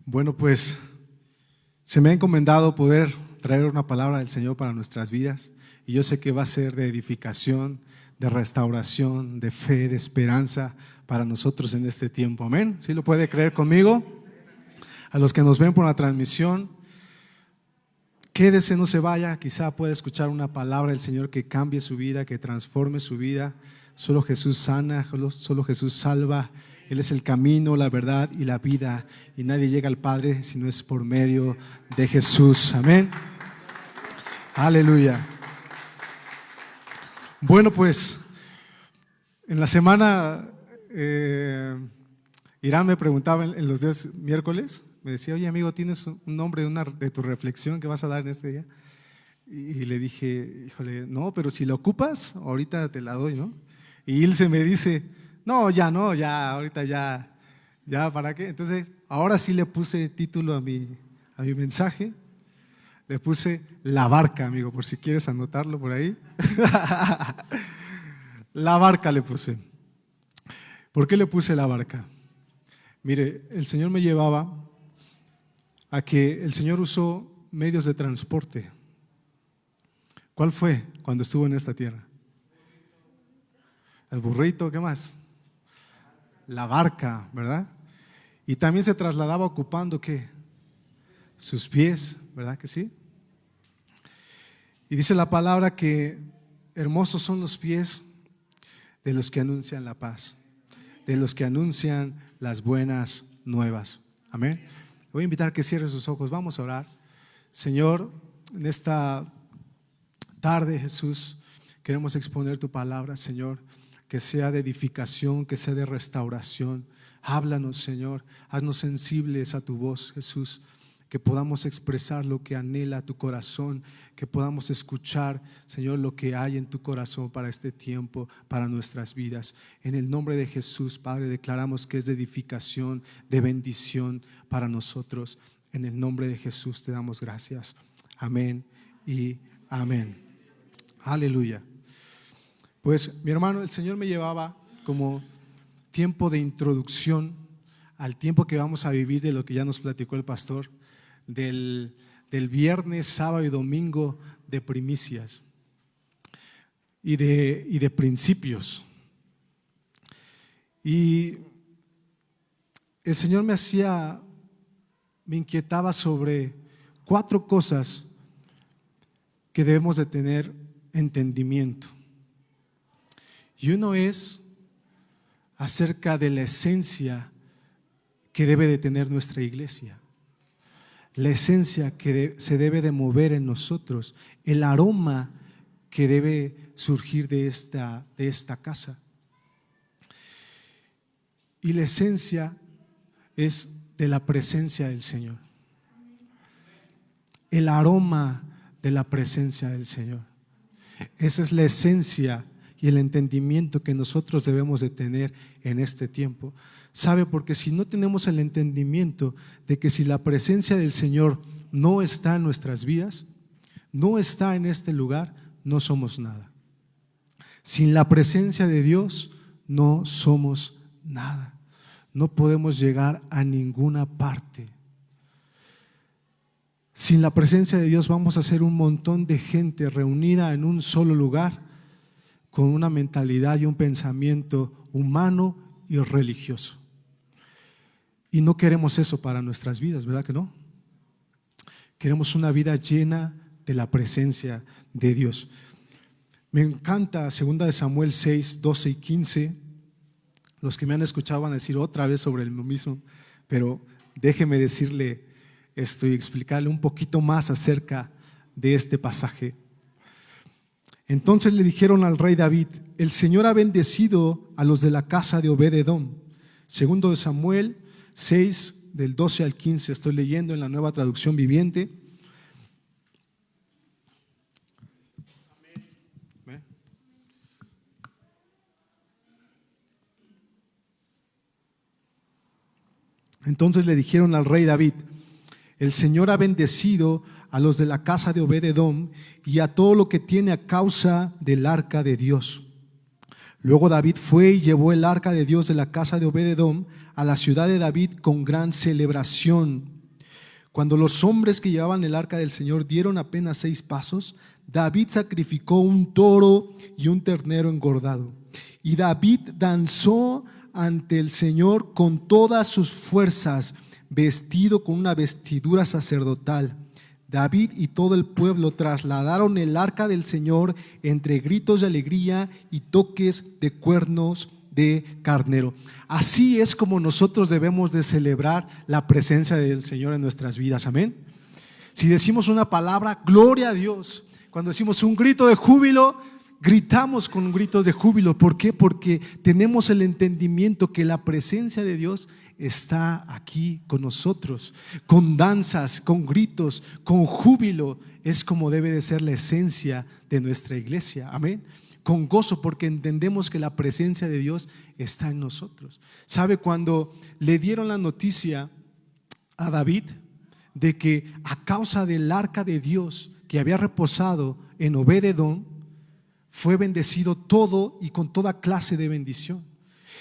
Bueno, pues se me ha encomendado poder traer una palabra del Señor para nuestras vidas y yo sé que va a ser de edificación, de restauración, de fe, de esperanza para nosotros en este tiempo. Amén. ¿Sí lo puede creer conmigo? A los que nos ven por la transmisión, quédese, no se vaya, quizá pueda escuchar una palabra del Señor que cambie su vida, que transforme su vida. Solo Jesús sana, solo Jesús salva. Él es el camino, la verdad y la vida, y nadie llega al Padre si no es por medio de Jesús. Amén. Aleluya. Bueno, pues en la semana Irán me preguntaba en los días miércoles, me decía: oye amigo, ¿tienes un nombre de tu reflexión que vas a dar en este día? Y le dije: híjole, no, pero si lo ocupas, ahorita te la doy, ¿no? Y Ilse me dice: no, ahorita ya, ¿para qué? Entonces, ahora sí le puse título a mi mensaje, le puse La Barca, amigo, por si quieres anotarlo por ahí. La Barca le puse. ¿Por qué le puse La Barca? Mire, el Señor me llevaba a que el Señor usó medios de transporte. ¿Cuál fue cuando estuvo en esta tierra? El burrito, ¿qué más? La barca, ¿verdad? Y también se trasladaba ocupando ¿qué? Sus pies, ¿verdad que sí? Y dice la palabra que hermosos son los pies de los que anuncian la paz, de los que anuncian las buenas nuevas. Amén. Voy a invitar a que cierre sus ojos, vamos a orar. Señor, en esta tarde, Jesús, queremos exponer tu palabra, Señor, que sea de edificación, que sea de restauración. Háblanos, Señor, haznos sensibles a tu voz, Jesús, que podamos expresar lo que anhela tu corazón, que podamos escuchar, Señor, lo que hay en tu corazón para este tiempo, para nuestras vidas. En el nombre de Jesús, Padre, declaramos que es de edificación, de bendición para nosotros. En el nombre de Jesús te damos gracias. Amén y amén. Aleluya. Pues mi hermano, el Señor me llevaba como tiempo de introducción al tiempo que vamos a vivir, de lo que ya nos platicó el pastor, del viernes, sábado y domingo de primicias y de principios. Y el Señor me inquietaba sobre 4 cosas que debemos de tener entendimiento. Y uno es acerca de la esencia que debe de tener nuestra iglesia, la esencia que se debe de mover en nosotros, el aroma que debe surgir de esta casa. Y la esencia es de la presencia del Señor, el aroma de la presencia del Señor. Esa es la esencia y el entendimiento que nosotros debemos de tener en este tiempo. ¿Sabe? Porque si no tenemos el entendimiento de que si la presencia del Señor no está en nuestras vidas, no está en este lugar, no somos nada. Sin la presencia de Dios no somos nada. No podemos llegar a ninguna parte. Sin la presencia de Dios vamos a ser un montón de gente reunida en un solo lugar, con una mentalidad y un pensamiento humano y religioso. Y no queremos eso para nuestras vidas, ¿verdad que no? Queremos una vida llena de la presencia de Dios. Me encanta 2 Samuel 6, 12 y 15. Los que me han escuchado van a decir otra vez sobre lo mismo, pero déjeme decirle esto y explicarle un poquito más acerca de este pasaje. Entonces le dijeron al rey David: el Señor ha bendecido a los de la casa de Obed-edom. 2 Samuel 6, del 12 al 15, estoy leyendo en la Nueva Traducción Viviente. Entonces le dijeron al rey David: el Señor ha bendecido a los de la casa de Obed-edom y a todo lo que tiene a causa del arca de Dios. Luego David fue y llevó el arca de Dios de la casa de Obed-edom a la ciudad de David con gran celebración. Cuando los hombres que llevaban el arca del Señor dieron apenas 6 pasos, David sacrificó un toro y un ternero engordado. Y David danzó ante el Señor con todas sus fuerzas, vestido con una vestidura sacerdotal. David y todo el pueblo trasladaron el arca del Señor entre gritos de alegría y toques de cuernos de carnero. Así es como nosotros debemos de celebrar la presencia del Señor en nuestras vidas. Amén. Si decimos una palabra, gloria a Dios. Cuando decimos un grito de júbilo, gritamos con gritos de júbilo. ¿Por qué? Porque tenemos el entendimiento que la presencia de Dios está aquí con nosotros, con danzas, con gritos, con júbilo. Es como debe de ser la esencia de nuestra iglesia. Amén. Con gozo, porque entendemos que la presencia de Dios está en nosotros. ¿Sabe? Cuando le dieron la noticia a David de que a causa del arca de Dios que había reposado en Obed-edom, fue bendecido todo y con toda clase de bendición.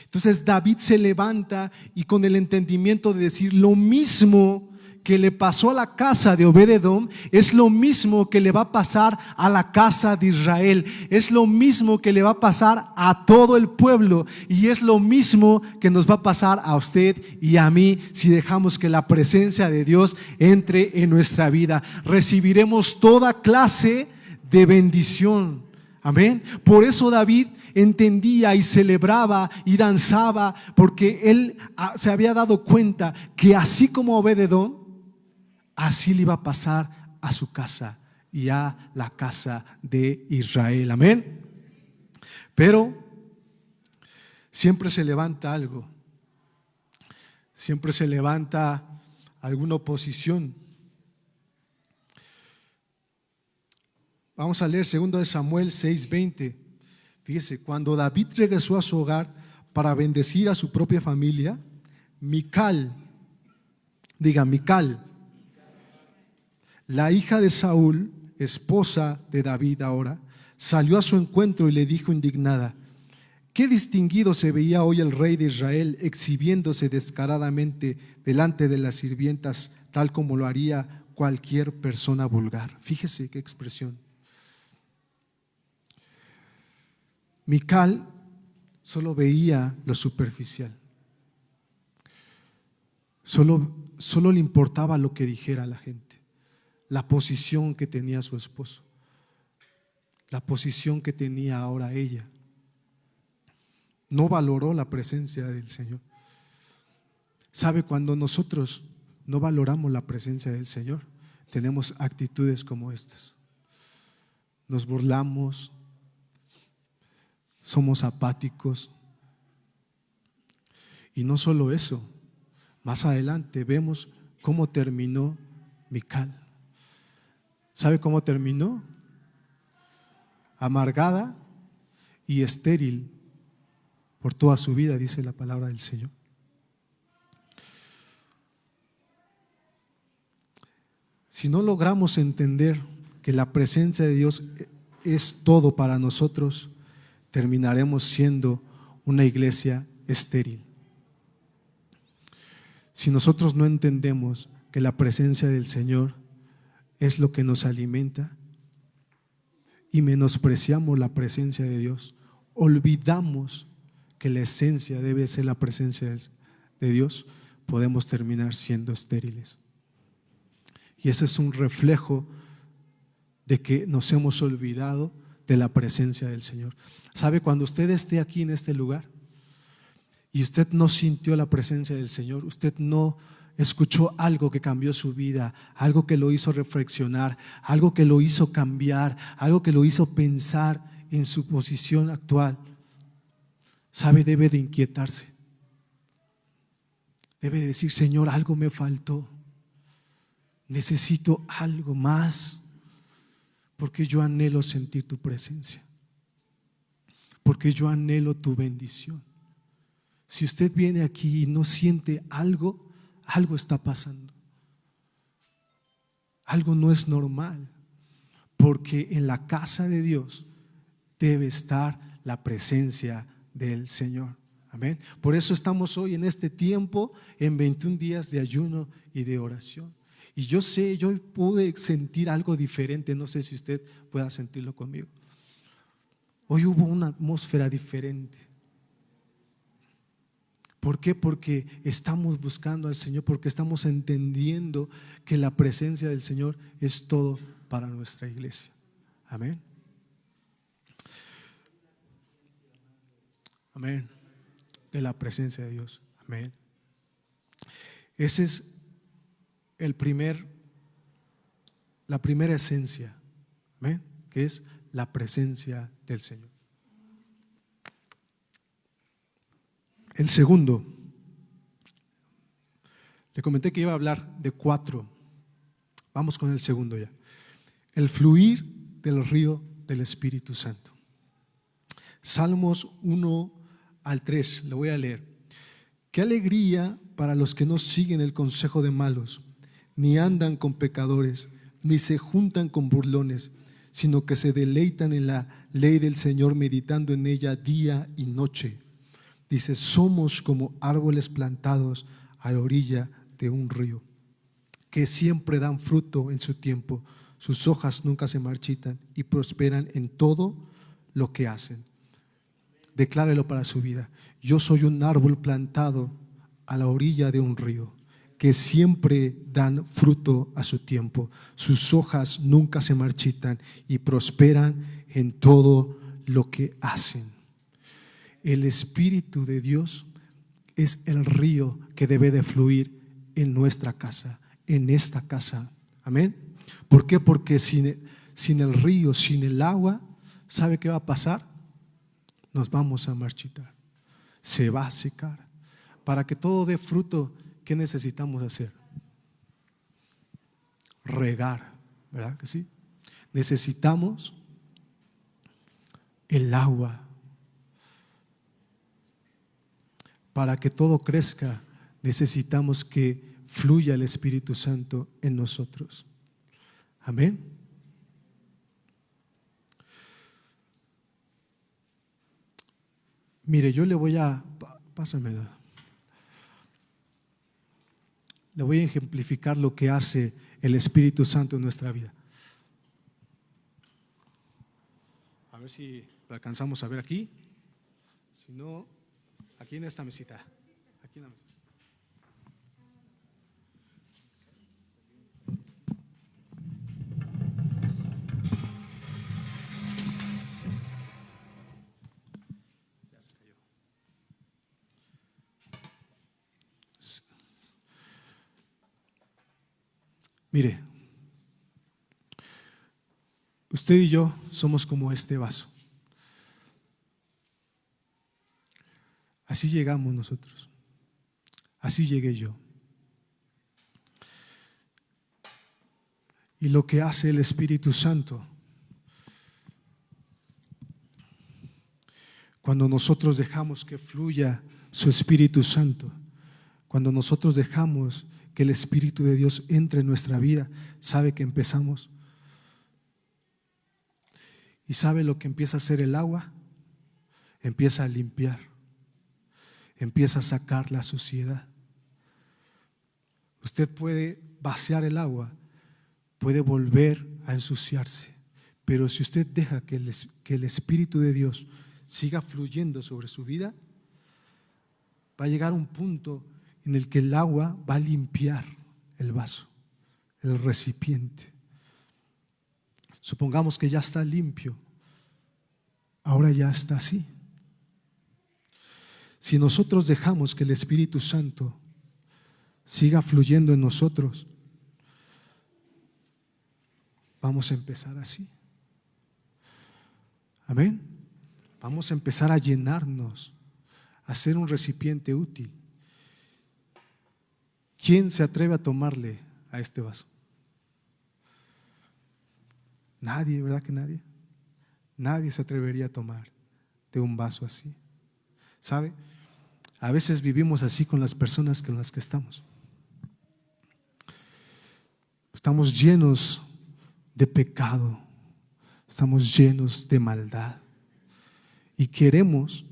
Entonces David se levanta y con el entendimiento de decir: lo mismo que le pasó a la casa de Obed-edom es lo mismo que le va a pasar a la casa de Israel, es lo mismo que le va a pasar a todo el pueblo, y es lo mismo que nos va a pasar a usted y a mí si dejamos que la presencia de Dios entre en nuestra vida. Recibiremos toda clase de bendición. Amén. Por eso David entendía y celebraba y danzaba, porque él se había dado cuenta que así como Obed-edom, así le iba a pasar a su casa y a la casa de Israel. Amén. Pero siempre se levanta algo, siempre se levanta alguna oposición. Vamos a leer 2 Samuel 6:20. Fíjese, cuando David regresó a su hogar para bendecir a su propia familia, Mical, la hija de Saúl, esposa de David ahora, salió a su encuentro y le dijo indignada: qué distinguido se veía hoy el rey de Israel, exhibiéndose descaradamente delante de las sirvientas, tal como lo haría cualquier persona vulgar. Fíjese qué expresión. Mical solo veía lo superficial, solo le importaba lo que dijera la gente, la posición que tenía su esposo, la posición que tenía ahora ella. No valoró la presencia del Señor. ¿Sabe? Cuando nosotros no valoramos la presencia del Señor, tenemos actitudes como estas. Nos burlamos, somos apáticos. Y no solo eso, más adelante vemos cómo terminó Mical. ¿Sabe cómo terminó? Amargada y estéril por toda su vida, dice la palabra del Señor. Si no logramos entender que la presencia de Dios es todo para nosotros, terminaremos siendo una iglesia estéril. Si nosotros no entendemos que la presencia del Señor es lo que nos alimenta y menospreciamos la presencia de Dios, olvidamos que la esencia debe ser la presencia de Dios, podemos terminar siendo estériles. Y ese es un reflejo de que nos hemos olvidado de la presencia del Señor. ¿Sabe? Cuando usted esté aquí en este lugar y usted no sintió la presencia del Señor, usted no escuchó algo que cambió su vida, algo que lo hizo reflexionar, algo que lo hizo cambiar, algo que lo hizo pensar en su posición actual, ¿sabe? Debe de inquietarse. Debe de decir: Señor, algo me faltó. Necesito algo más, porque yo anhelo sentir tu presencia, porque yo anhelo tu bendición. Si usted viene aquí y no siente algo, algo está pasando. Algo no es normal, porque en la casa de Dios debe estar la presencia del Señor. Amén. Por eso estamos hoy en este tiempo, en 21 días de ayuno y de oración. Y yo sé, yo pude sentir algo diferente, no sé si usted pueda sentirlo conmigo. Hoy hubo una atmósfera diferente. ¿Por qué? Porque estamos buscando al Señor, porque estamos entendiendo que la presencia del Señor es todo para nuestra iglesia. Amén. Amén. De la presencia de Dios. Amén. Ese es la primera esencia. Amén. Que es la presencia del Señor. El segundo, le comenté que iba a hablar de 4. Vamos con el segundo ya. El fluir del río del Espíritu Santo. Salmos 1-3, le voy a leer. Qué alegría para los que no siguen el consejo de malos, ni andan con pecadores, ni se juntan con burlones, sino que se deleitan en la ley del Señor, meditando en ella día y noche. Dice, somos como árboles plantados a la orilla de un río, que siempre dan fruto en su tiempo, sus hojas nunca se marchitan y prosperan en todo lo que hacen. Declárelo para su vida. Yo soy un árbol plantado a la orilla de un río, que siempre dan fruto a su tiempo, sus hojas nunca se marchitan y prosperan en todo lo que hacen. El Espíritu de Dios es el río que debe de fluir en nuestra casa, en esta casa. Amén. ¿Por qué? Porque sin el río, sin el agua, ¿sabe qué va a pasar? Nos vamos a marchitar, se va a secar. Para que todo dé fruto, ¿qué necesitamos hacer? Regar, ¿verdad que sí? Necesitamos el agua. Para que todo crezca, necesitamos que fluya el Espíritu Santo en nosotros. Amén. Mire, yo le voy a ejemplificar lo que hace el Espíritu Santo en nuestra vida. A ver si lo alcanzamos a ver aquí. Si no, aquí en esta mesita. Aquí en la mesita. Ya se cayó. Mire, usted y yo somos como este vaso. Así llegamos nosotros. Así llegué yo. Y lo que hace el Espíritu Santo, cuando nosotros dejamos que fluya su Espíritu Santo, cuando nosotros dejamos que el Espíritu de Dios entre en nuestra vida, ¿sabe que empezamos? ¿Y sabe lo que empieza a hacer el agua? Empieza a limpiar, empieza a sacar la suciedad. Usted puede vaciar el agua, puede volver a ensuciarse, pero si usted deja que el Espíritu de Dios siga fluyendo sobre su vida, va a llegar a un punto en el que el agua va a limpiar el vaso, el recipiente. Supongamos que ya está limpio, ahora ya está así. Si nosotros dejamos que el Espíritu Santo siga fluyendo en nosotros, vamos a empezar así. Amén. Vamos a empezar a llenarnos, a ser un recipiente útil. ¿Quién se atreve a tomarle a este vaso? Nadie, ¿verdad que nadie? Nadie se atrevería a tomar de un vaso así. ¿Sabe? A veces vivimos así con las personas con las que estamos. Estamos llenos de pecado, estamos llenos de maldad y queremos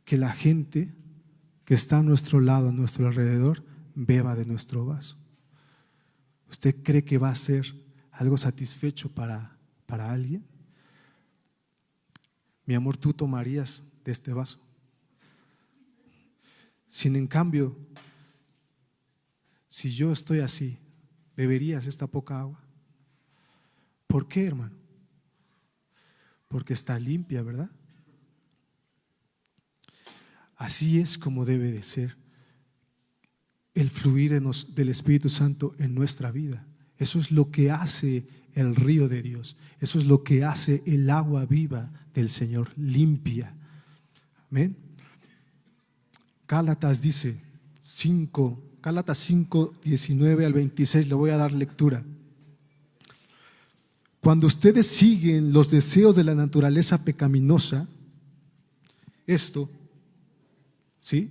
que la gente que está a nuestro lado, a nuestro alrededor, beba de nuestro vaso? ¿Usted cree que va a ser algo satisfecho para alguien? Mi amor, ¿tú tomarías de este vaso? Sin en cambio, si yo estoy así, ¿beberías esta poca agua? ¿Por qué, hermano? Porque está limpia, ¿verdad? Así es como debe de ser el fluir del Espíritu Santo en nuestra vida. Eso es lo que hace el río de Dios. Eso es lo que hace el agua viva del Señor, limpia. Amén. Gálatas dice Gálatas 5, 19 al 26, le voy a dar lectura. Cuando ustedes siguen los deseos de la naturaleza pecaminosa, ¿sí?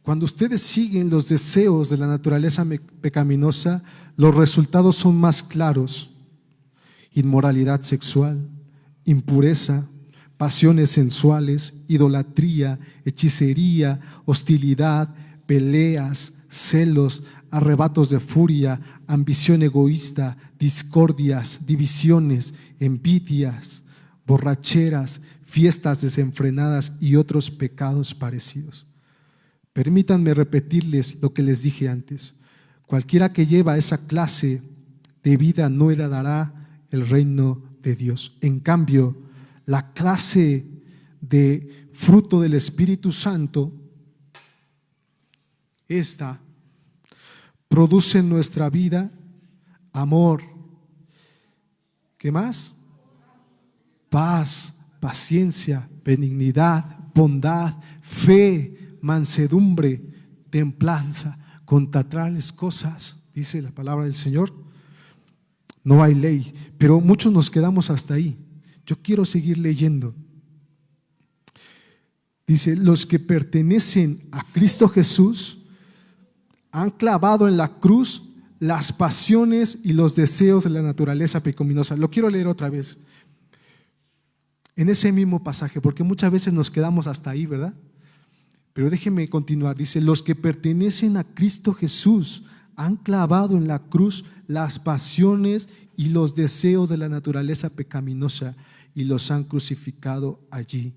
Cuando ustedes siguen los deseos de la naturaleza pecaminosa, los resultados son más claros: inmoralidad sexual, impureza, pasiones sensuales, idolatría, hechicería, hostilidad, peleas, celos, arrebatos de furia, ambición egoísta, discordias, divisiones, envidias, borracheras, fiestas desenfrenadas y otros pecados parecidos. Permítanme repetirles lo que les dije antes. Cualquiera que lleva esa clase de vida no heredará el reino de Dios. En cambio, la clase de fruto del Espíritu Santo, esta produce en nuestra vida amor. ¿Qué más? Paz, paciencia, benignidad, bondad, fe, mansedumbre, templanza. Contra tales cosas, dice la palabra del Señor, no hay ley. Pero muchos nos quedamos hasta ahí. Yo quiero seguir leyendo. Dice: los que pertenecen a Cristo Jesús han clavado en la cruz las pasiones y los deseos de la naturaleza pecaminosa. Lo quiero leer otra vez en ese mismo pasaje, porque muchas veces nos quedamos hasta ahí, ¿verdad? Pero déjenme continuar. Dice: los que pertenecen a Cristo Jesús han clavado en la cruz las pasiones y los deseos de la naturaleza pecaminosa y los han crucificado allí.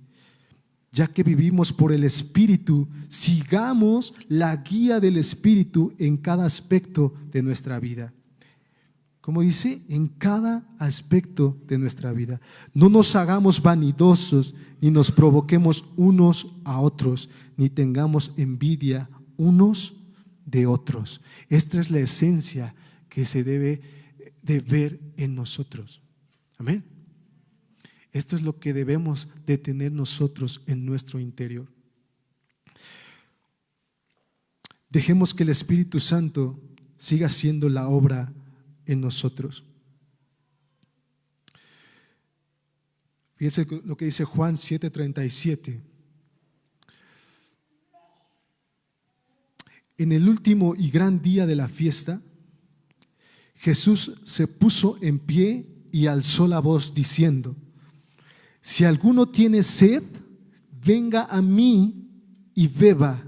Ya que vivimos por el Espíritu, sigamos la guía del Espíritu en cada aspecto de nuestra vida. Como dice, en cada aspecto de nuestra vida. No nos hagamos vanidosos, ni nos provoquemos unos a otros, ni tengamos envidia unos de otros. Esta es la esencia que se debe de ver en nosotros. Amén. Esto es lo que debemos de tener nosotros en nuestro interior. Dejemos que el Espíritu Santo siga haciendo la obra en nosotros. Fíjense lo que dice Juan 7:37. En el último y gran día de la fiesta, Jesús se puso en pie y alzó la voz diciendo: si alguno tiene sed, venga a mí y beba.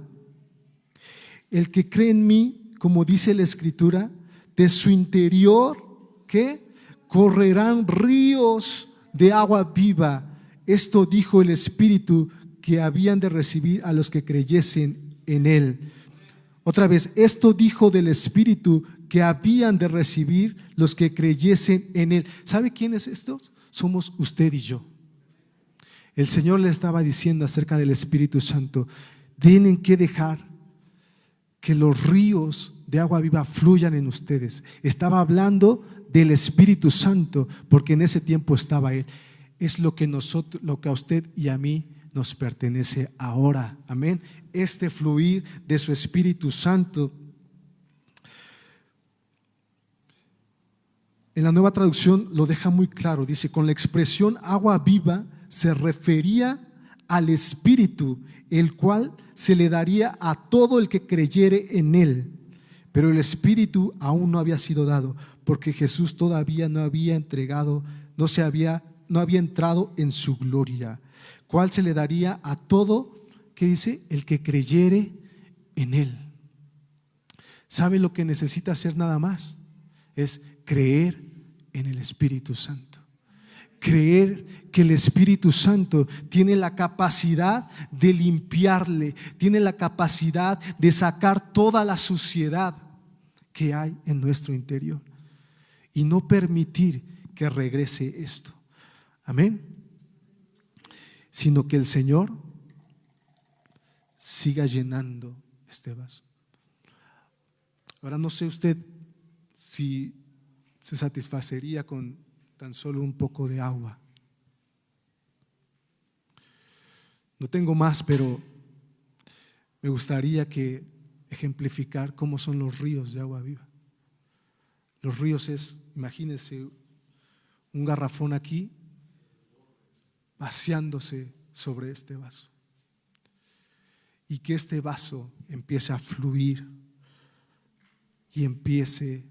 El que cree en mí, como dice la Escritura, de su interior, ¿qué? Correrán ríos de agua viva. Esto dijo el Espíritu que habían de recibir a los que creyesen en él. Otra vez, esto dijo del Espíritu que habían de recibir los que creyesen en él. ¿Sabe quién es esto? Somos usted y yo. El Señor le estaba diciendo acerca del Espíritu Santo: tienen que dejar que los ríos de agua viva fluyan en ustedes. Estaba hablando del Espíritu Santo, porque en ese tiempo estaba Él. Es lo que a usted y a mí nos pertenece ahora. Amén. Este fluir de su Espíritu Santo. En la Nueva Traducción lo deja muy claro. Dice: con la expresión agua viva se refería al Espíritu, el cual se le daría a todo el que creyere en él. Pero el Espíritu aún no había sido dado, porque Jesús todavía no había entrado en su gloria, cual se le daría a todo ¿qué dice? El que creyere en Él. ¿Sabe lo que necesita hacer nada más? Es creer en el Espíritu Santo. Creer que el Espíritu Santo tiene la capacidad de limpiarle, tiene la capacidad de sacar toda la suciedad que hay en nuestro interior y no permitir que regrese esto. Amén. Sino que el Señor siga llenando este vaso. Ahora no sé usted si se satisfacería con tan solo un poco de agua. No tengo más, pero me gustaría que ejemplificar cómo son los ríos de agua viva. Los ríos es, imagínense, un garrafón aquí vaciándose sobre este vaso y que este vaso empiece a fluir y empiece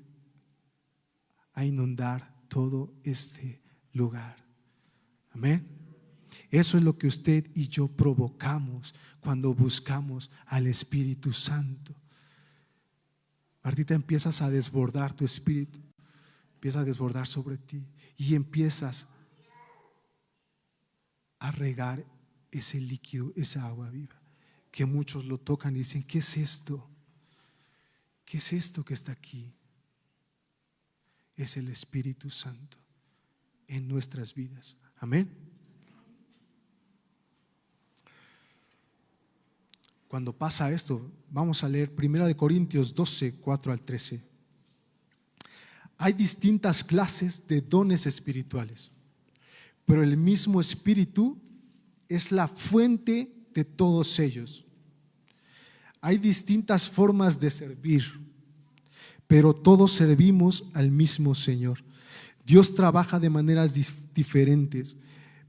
a inundar todo este lugar. Amén. Eso es lo que usted y yo provocamos cuando buscamos al Espíritu Santo. Martita, empiezas a desbordar tu espíritu, empieza a desbordar sobre ti y empiezas a regar ese líquido, esa agua viva, que muchos lo tocan y dicen: ¿qué es esto? ¿Qué es esto que está aquí? Es el Espíritu Santo en nuestras vidas. Amén. Cuando pasa esto, vamos a leer 1 Corintios 12, 4 al 13. Hay distintas clases de dones espirituales, pero el mismo Espíritu es la fuente de todos ellos. Hay distintas formas de servir, pero todos servimos al mismo Señor. Dios trabaja de maneras diferentes,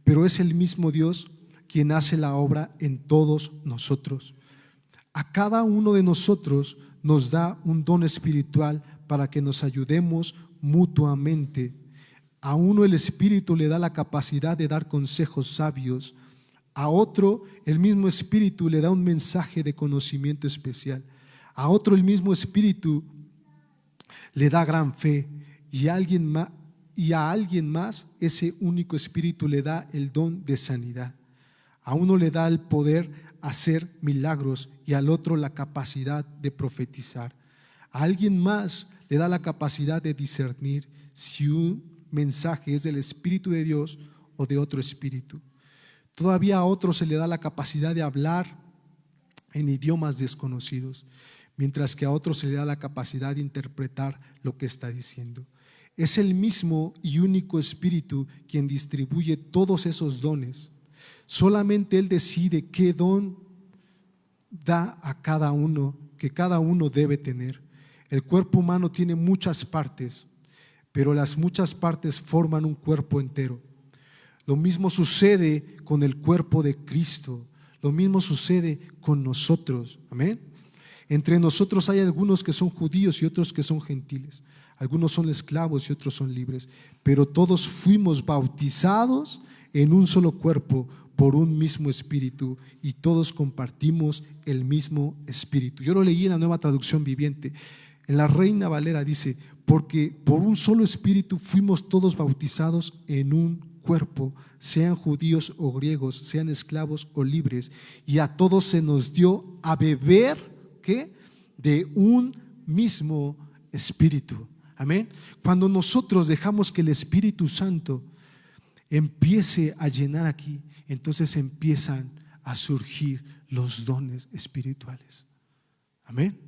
pero es el mismo Dios quien hace la obra en todos nosotros. A cada uno de nosotros nos da un don espiritual para que nos ayudemos mutuamente. A uno el Espíritu le da la capacidad de dar consejos sabios. A otro el mismo Espíritu le da un mensaje de conocimiento especial. A otro el mismo Espíritu le da gran fe, y a alguien más ese único Espíritu le da el don de sanidad. A uno le da el poder hacer milagros y al otro la capacidad de profetizar. A alguien más le da la capacidad de discernir si un mensaje es del Espíritu de Dios o de otro espíritu. Todavía a otro se le da la capacidad de hablar en idiomas desconocidos, mientras que a otro se le da la capacidad de interpretar lo que está diciendo. Es el mismo y único Espíritu quien distribuye todos esos dones. Solamente Él decide qué don da a cada uno, que cada uno debe tener. El cuerpo humano tiene muchas partes, pero las muchas partes forman un cuerpo entero. Lo mismo sucede con el cuerpo de Cristo. Lo mismo sucede con nosotros. Amén. Entre nosotros hay algunos que son judíos y otros que son gentiles. Algunos son esclavos y otros son libres. Pero todos fuimos bautizados en un solo cuerpo por un mismo espíritu y todos compartimos el mismo espíritu. Yo lo leí en la Nueva Traducción Viviente. En la Reina Valera dice: porque por un solo espíritu fuimos todos bautizados en un cuerpo, sean judíos o griegos, sean esclavos o libres, y a todos se nos dio a beber, ¿qué? De un mismo espíritu. Amén. Cuando nosotros dejamos que el Espíritu Santo empiece a llenar aquí, entonces empiezan a surgir los dones espirituales. Amén.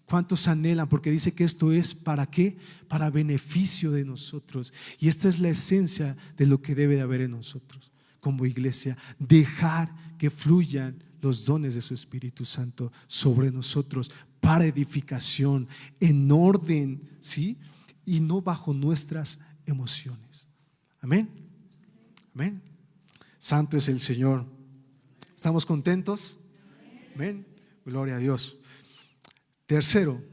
¿Cuántos anhelan? Porque dice que esto es ¿para qué? Para beneficio de nosotros. Y esta es la esencia de lo que debe de haber en nosotros como iglesia. Dejar que fluyan los dones de su Espíritu Santo sobre nosotros para edificación, en orden, ¿sí? Y no bajo nuestras emociones. Amén. Amén. Santo es el Señor. ¿Estamos contentos? Amén. Gloria a Dios. Tercero,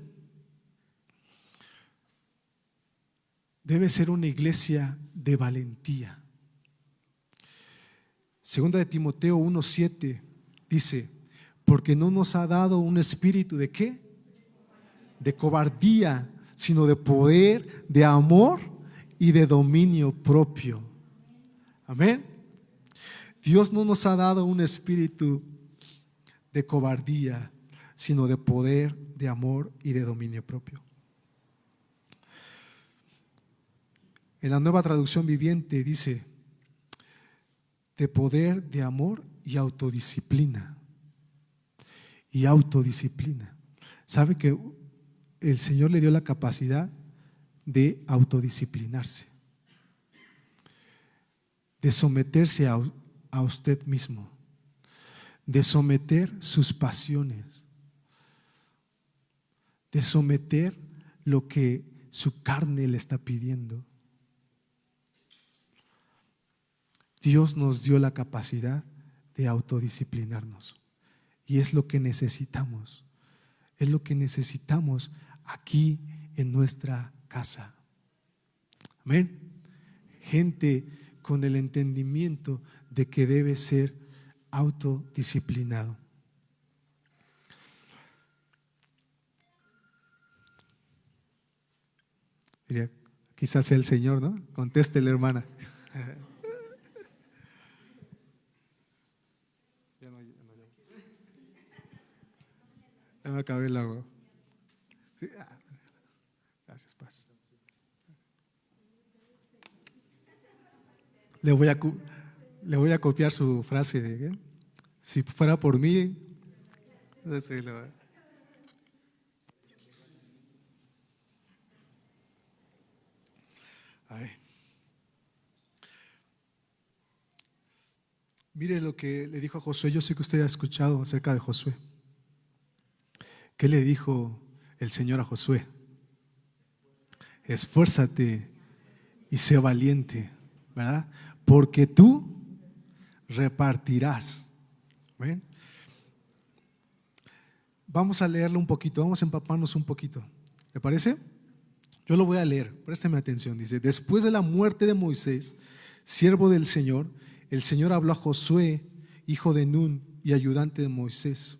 debe ser una iglesia de valentía. Segunda de Timoteo 1:7 dice: porque no nos ha dado un espíritu ¿de qué? De cobardía, sino de poder, de amor y de dominio propio. Amén. Dios no nos ha dado un espíritu de cobardía, sino de poder, de amor y de dominio propio. En la Nueva Traducción Viviente dice, de poder, de amor y autodisciplina. Y autodisciplina. ¿Sabe que el Señor le dio la capacidad de autodisciplinarse? De someterse a usted mismo, de someter sus pasiones, de someter lo que su carne le está pidiendo. Dios nos dio la capacidad de autodisciplinarnos y es lo que necesitamos, es lo que necesitamos aquí en nuestra casa. Amén. Gente con el entendimiento de que debe ser autodisciplinado. Diría, quizás sea el Señor, ¿no? Contéstele, hermana. Ya me acabé el agua. Sí. Gracias, Paz. Le voy a copiar su frase de ¿qué? Si fuera por mí. Sí, ay. Mire lo que le dijo a Josué. Yo sé que usted ha escuchado acerca de Josué. ¿Qué le dijo el Señor a Josué? Esfuérzate y sé valiente, ¿verdad? Porque tú repartirás. ¿Ven? Vamos a leerlo un poquito, vamos a empaparnos un poquito. ¿Le parece? Yo lo voy a leer, présteme atención. Dice, después de la muerte de Moisés, siervo del Señor, el Señor habló a Josué, hijo de Nun y ayudante de Moisés.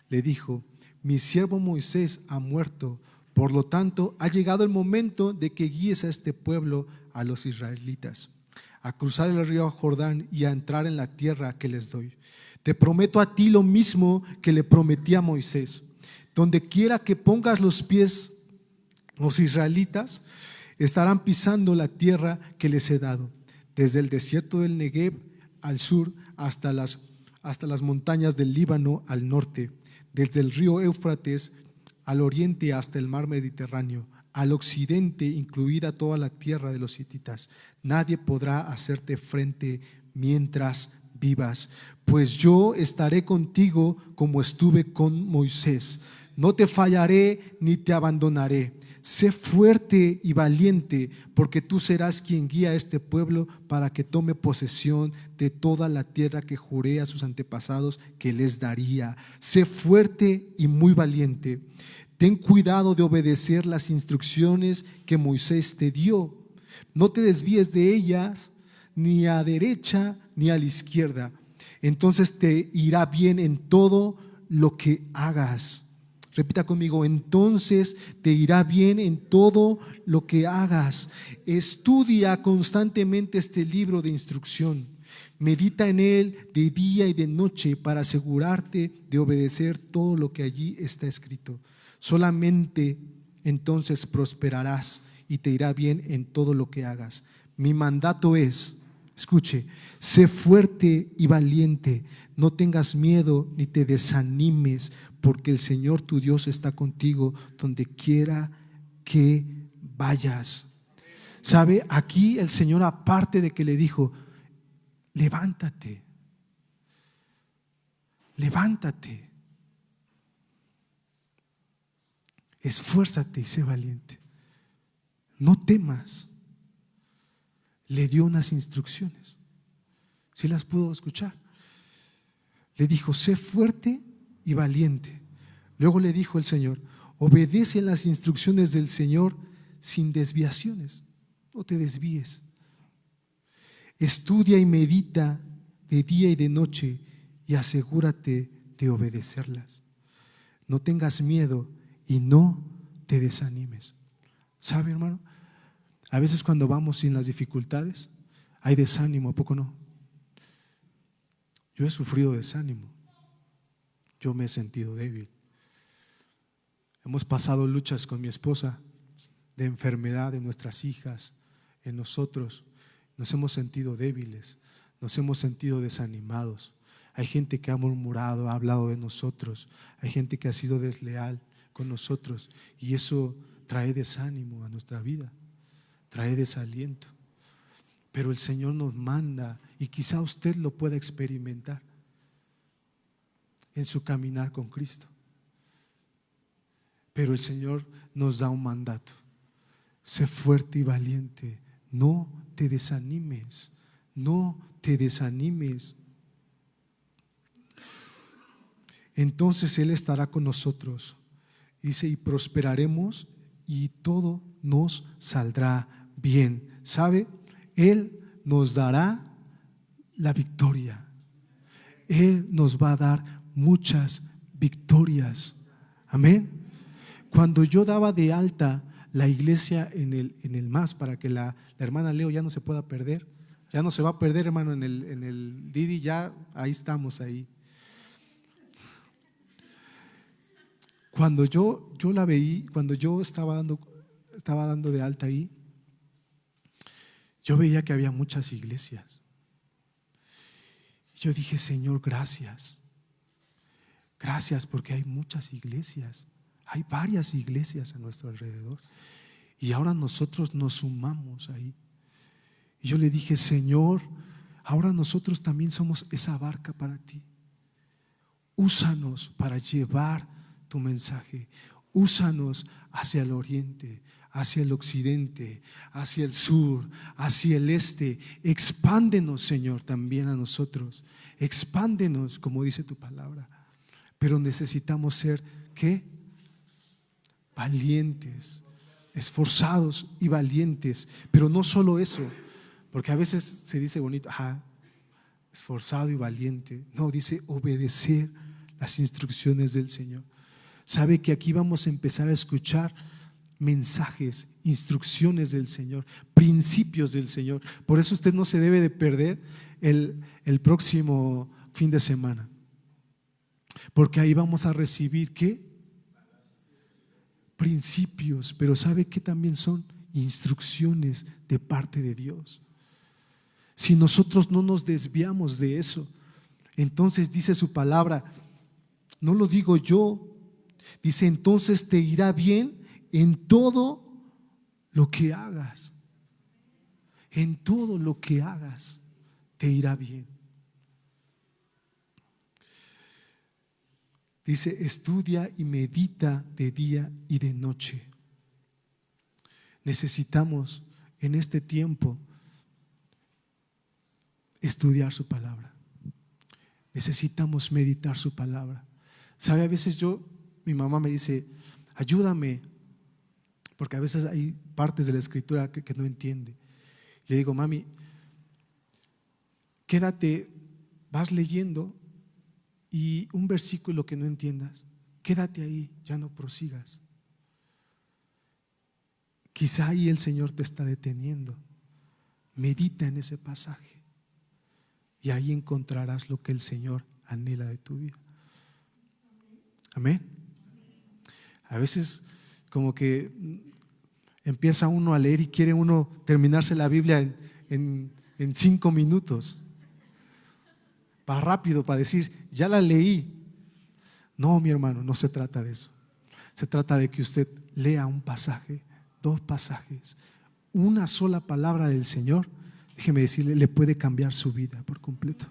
Le dijo, mi siervo Moisés ha muerto, por lo tanto ha llegado el momento de que guíes a este pueblo, a los israelitas, a cruzar el río Jordán y a entrar en la tierra que les doy. Te prometo a ti lo mismo que le prometí a Moisés. Donde quiera que pongas los pies, los israelitas estarán pisando la tierra que les he dado, desde el desierto del Negev al sur hasta las montañas del Líbano al norte, desde el río Éufrates al oriente hasta el mar Mediterráneo, al occidente, incluida toda la tierra de los hititas. Nadie podrá hacerte frente mientras vivas, pues yo estaré contigo como estuve con Moisés. No te fallaré ni te abandonaré. Sé fuerte y valiente, porque tú serás quien guía a este pueblo para que tome posesión de toda la tierra que juré a sus antepasados que les daría. Sé fuerte y muy valiente. Ten cuidado de obedecer las instrucciones que Moisés te dio. No te desvíes de ellas, ni a derecha ni a la izquierda. Entonces te irá bien en todo lo que hagas. Repita conmigo, entonces te irá bien en todo lo que hagas. Estudia constantemente este libro de instrucción. Medita en él de día y de noche para asegurarte de obedecer todo lo que allí está escrito. Solamente entonces prosperarás y te irá bien en todo lo que hagas. Mi mandato es, escuche, sé fuerte y valiente. No tengas miedo ni te desanimes, porque el Señor tu Dios está contigo donde quiera que vayas. ¿Sabe? Aquí el Señor, aparte de que le dijo, levántate, levántate, esfuérzate y sé valiente, no temas, le dio unas instrucciones. ¿Sí las pudo escuchar? Le dijo, sé fuerte y valiente. Luego le dijo el Señor, obedece las instrucciones del Señor sin desviaciones, no te desvíes. Estudia y medita de día y de noche y asegúrate de obedecerlas. No tengas miedo y no te desanimes. ¿Sabe, hermano? A veces cuando vamos sin las dificultades hay desánimo, ¿a poco no? Yo he sufrido desánimo. Yo me he sentido débil. Hemos pasado luchas con mi esposa de enfermedad de nuestras hijas, en nosotros. Nos hemos sentido débiles, nos hemos sentido desanimados. Hay gente que ha murmurado, ha hablado de nosotros. Hay gente que ha sido desleal con nosotros y eso trae desánimo a nuestra vida, trae desaliento. Pero el Señor nos manda, y quizá usted lo pueda experimentar en su caminar con Cristo. Pero el Señor nos da un mandato: sé fuerte y valiente, no te desanimes, no te desanimes. Entonces Él estará con nosotros, dice, y prosperaremos y todo nos saldrá bien. ¿Sabe? Él nos dará la victoria. Él nos va a dar muchas victorias. Amén. Cuando yo daba de alta la iglesia en el MAS para que la hermana Leo ya no se pueda perder, ya no se va a perder, hermano, en el Didi, ya ahí estamos ahí. Cuando yo la veí, cuando yo estaba dando de alta ahí, yo veía que había muchas iglesias. Yo dije: Señor, gracias. Gracias porque hay muchas iglesias. Hay varias iglesias a nuestro alrededor. Y ahora nosotros nos sumamos ahí. Y yo le dije: Señor, ahora nosotros también somos esa barca para ti. Úsanos para llevar tu mensaje. Úsanos hacia el oriente, hacia el occidente, hacia el sur, hacia el este. Expándenos, Señor, también a nosotros. Expándenos, como dice tu palabra. Pero necesitamos ser, ¿qué? Valientes, esforzados y valientes. Pero no solo eso, porque a veces se dice bonito, esforzado y valiente. No, dice obedecer las instrucciones del Señor. Sabe que aquí vamos a empezar a escuchar mensajes, instrucciones del Señor, principios del Señor. Por eso usted no se debe de perder el próximo fin de semana, porque ahí vamos a recibir ¿qué? Principios, pero ¿sabe qué también son? Instrucciones de parte de Dios. Si nosotros no nos desviamos de eso, entonces dice su palabra, no lo digo yo, dice: entonces te irá bien en todo lo que hagas. En todo lo que hagas te irá bien. Dice: estudia y medita de día y de noche. Necesitamos en este tiempo estudiar su palabra. Necesitamos meditar su palabra. ¿Sabe? A veces mi mamá me dice: ayúdame, porque a veces hay partes de la escritura que no entiende. Le digo: mami, quédate, vas leyendo y un versículo que no entiendas, quédate ahí, ya no prosigas. Quizá ahí el Señor te está deteniendo. Medita en ese pasaje y ahí encontrarás lo que el Señor anhela de tu vida. Amén. A veces como que empieza uno a leer y quiere uno terminarse la Biblia en 5 minutos. Va rápido para decir: ya la leí. No, mi hermano, no se trata de eso. Se trata de que usted lea un pasaje, 2 pasajes, una sola palabra del Señor. Déjeme decirle, le puede cambiar su vida por completo.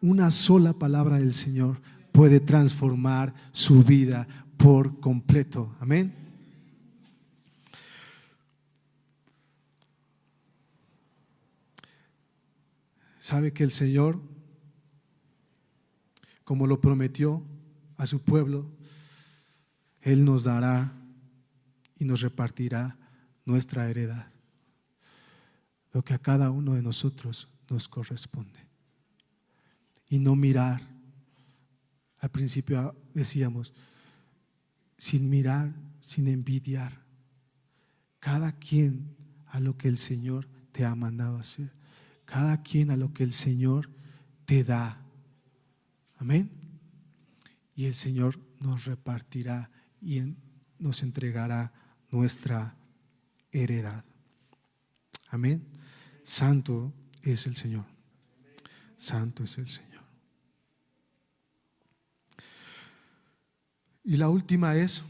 Una sola palabra del Señor puede transformar su vida por completo. Amén. ¿Sabe que el Señor, como lo prometió a su pueblo, Él nos dará y nos repartirá nuestra heredad, lo que a cada uno de nosotros nos corresponde? Y no mirar al principio decíamos, sin mirar, sin envidiar, cada quien a lo que el Señor te ha mandado hacer, cada quien a lo que el Señor te da. Amén. Y el Señor nos repartirá y nos entregará nuestra heredad. Amén. Santo es el Señor. Santo es el Señor. Y la última es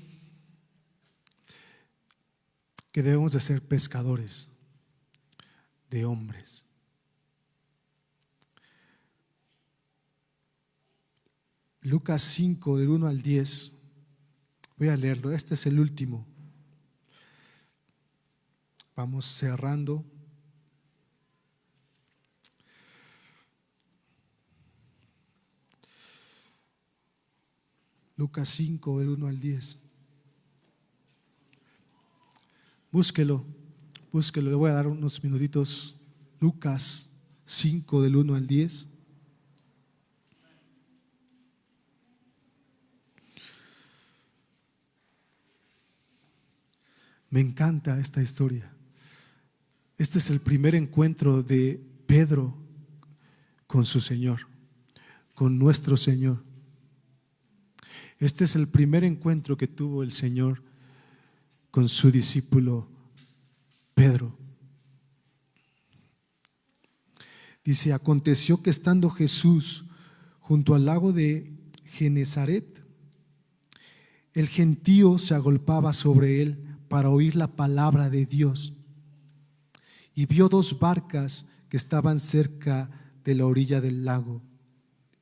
que debemos de ser pescadores de hombres. Lucas 5, del 1 al 10. Voy a leerlo, este es el último. Vamos cerrando. Lucas 5, del 1 al 10. Búsquelo, le voy a dar unos minutitos. Lucas 5, del 1 al 10. Me encanta esta historia. Este es el primer encuentro de Pedro con su Señor, con nuestro Señor. Este es el primer encuentro que tuvo el Señor con su discípulo Pedro. Dice, aconteció que estando Jesús junto al lago de Genezaret, el gentío se agolpaba sobre él para oír la palabra de Dios. Y vio dos barcas que estaban cerca de la orilla del lago,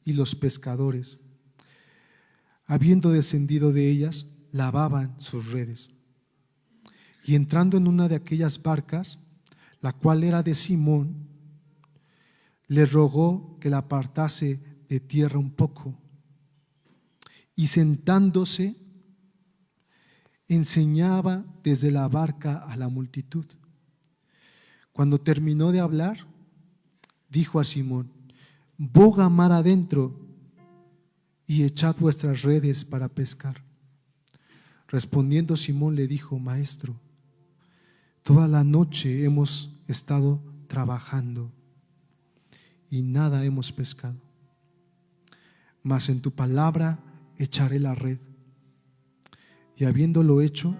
y los pescadores, habiendo descendido de ellas, lavaban sus redes. Y entrando en una de aquellas barcas, la cual era de Simón, le rogó que la apartase de tierra un poco. Y sentándose, enseñaba desde la barca a la multitud. Cuando terminó de hablar, dijo a Simón: boga mar adentro y echad vuestras redes para pescar. Respondiendo Simón le dijo: Maestro, toda la noche hemos estado trabajando y nada hemos pescado, mas en tu palabra echaré la red. Y habiéndolo hecho,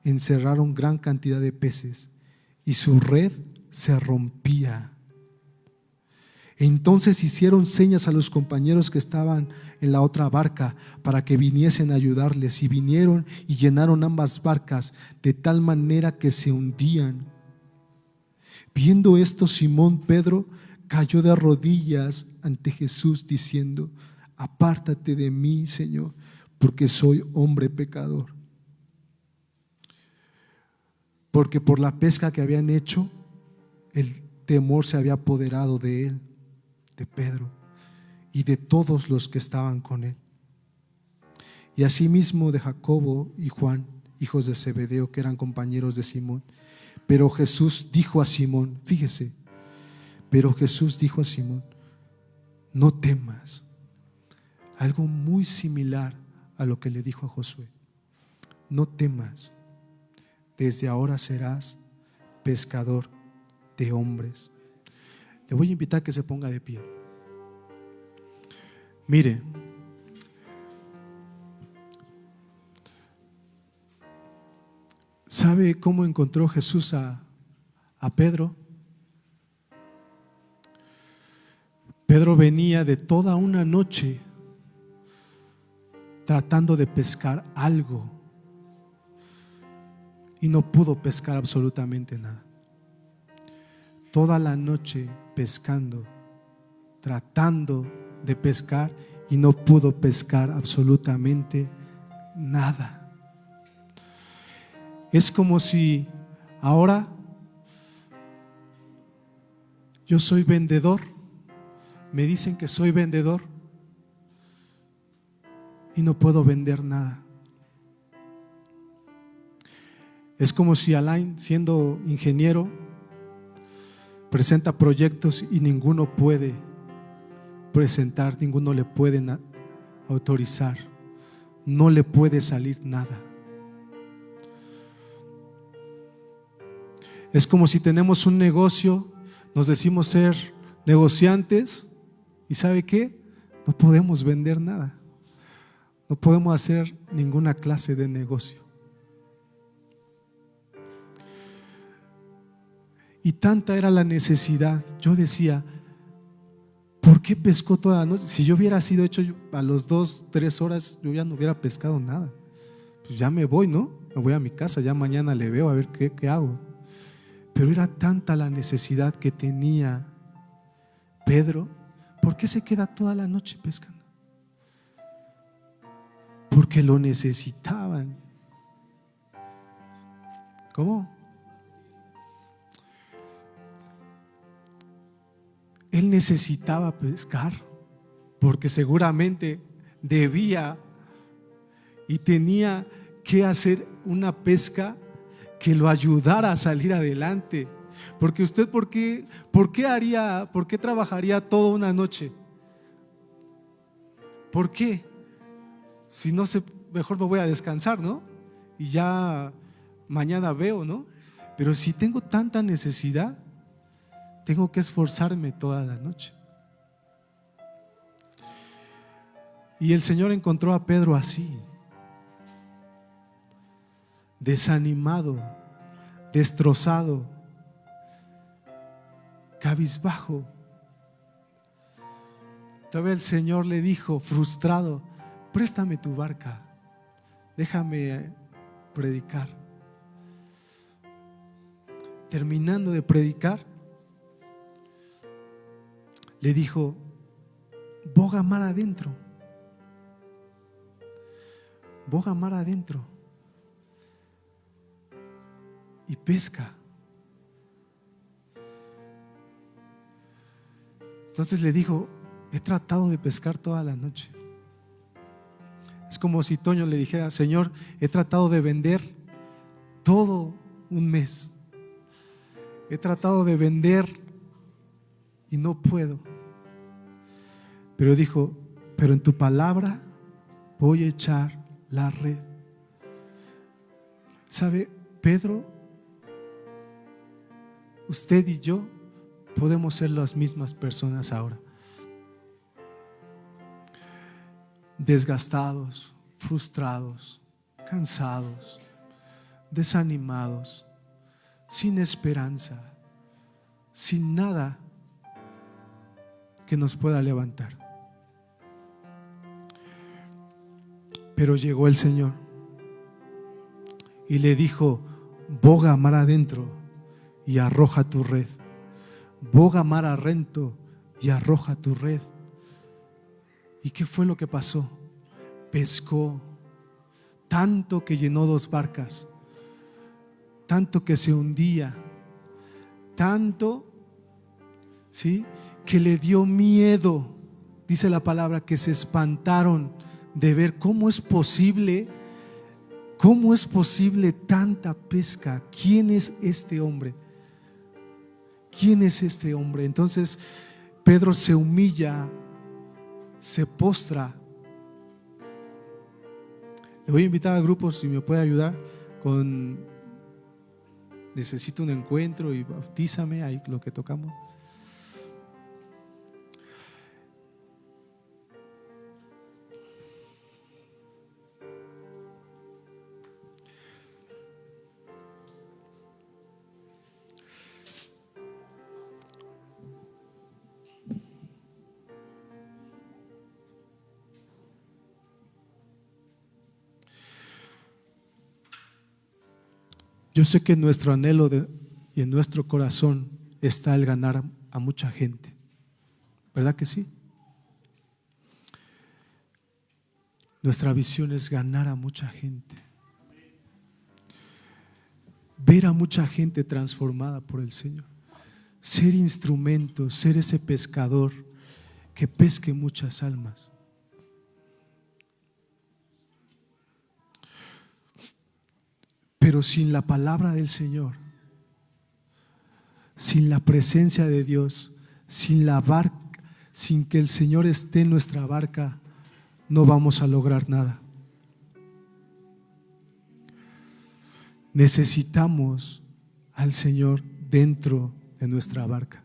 encerraron gran cantidad de peces, y su red se rompía. Entonces hicieron señas a los compañeros que estaban en la otra barca para que viniesen a ayudarles, y vinieron y llenaron ambas barcas de tal manera que se hundían. Viendo esto, Simón Pedro cayó de rodillas ante Jesús diciendo: apártate de mí, Señor, porque soy hombre pecador. Porque por la pesca que habían hecho, el temor se había apoderado de él, de Pedro, y de todos los que estaban con él. Y asimismo de Jacobo y Juan, hijos de Zebedeo, que eran compañeros de Simón. Pero Jesús dijo a Simón, fíjese, pero Jesús dijo a Simón: no temas. Algo muy similar a lo que le dijo a Josué: no temas, desde ahora serás pescador de hombres. Le voy a invitar que se ponga de pie. Mire, ¿sabe cómo encontró Jesús a Pedro? Pedro venía de toda una noche tratando de pescar algo y no pudo pescar absolutamente nada. Toda la noche pescando, tratando de pescar, y no pudo pescar absolutamente nada. Es como si ahora yo soy vendedor, me dicen que soy vendedor y no puedo vender nada. Es como si Alain, siendo ingeniero, presenta proyectos y ninguno puede presentar, ninguno le puede autorizar, no le puede salir nada. Es como si tenemos un negocio, nos decimos ser negociantes y ¿sabe qué? No podemos vender nada, no podemos hacer ninguna clase de negocio. Y tanta era la necesidad, yo decía, ¿por qué pescó toda la noche? Si yo hubiera sido hecho a las 2, 3 horas, yo ya no hubiera pescado nada. Pues ya me voy, ¿no? Me voy a mi casa, ya mañana le veo a ver qué hago. Pero era tanta la necesidad que tenía Pedro. ¿Por qué se queda toda la noche pescando? Porque lo necesitaban. ¿Cómo? Él necesitaba pescar porque seguramente debía y tenía que hacer una pesca que lo ayudara a salir adelante. Porque usted, ¿por qué trabajaría toda una noche? ¿Por qué? Si no sé, mejor me voy a descansar, ¿no? Y ya mañana veo, ¿no? Pero si tengo tanta necesidad, tengo que esforzarme toda la noche. Y el Señor encontró a Pedro así, desanimado, destrozado, cabizbajo. Todavía el Señor le dijo, frustrado, préstame tu barca, déjame predicar. Terminando de predicar, le dijo, boga mar adentro, boga mar adentro y pesca. Entonces le dijo, he tratado de pescar toda la noche. Es como si Toño le dijera, Señor, he tratado de vender todo un mes, he tratado de vender y no puedo. Pero dijo, pero en tu palabra voy a echar la red. ¿Sabe, Pedro? Usted y yo podemos ser las mismas personas ahora. Desgastados, frustrados, cansados, desanimados, sin esperanza, sin nada que nos pueda levantar. Pero llegó el Señor y le dijo, boga mar adentro y arroja tu red. Boga mar adentro y arroja tu red. ¿Y qué fue lo que pasó? Pescó tanto que llenó 2 barcas, tanto que se hundía, tanto, ¿sí?, que le dio miedo. Dice la palabra que se espantaron de ver cómo es posible tanta pesca. ¿Quién es este hombre? ¿Quién es este hombre? Entonces Pedro se humilla, se postra. Le voy a invitar a grupos, si me puede ayudar con necesito un encuentro y bautízame, ahí lo que tocamos. Yo sé que en nuestro anhelo y en nuestro corazón está el ganar a mucha gente, ¿verdad que sí? Nuestra visión es ganar a mucha gente, ver a mucha gente transformada por el Señor, ser instrumento, ser ese pescador que pesque muchas almas. Pero sin la palabra del Señor, sin la presencia de Dios, sin la barca, sin que el Señor esté en nuestra barca, no vamos a lograr nada. Necesitamos al Señor dentro de nuestra barca.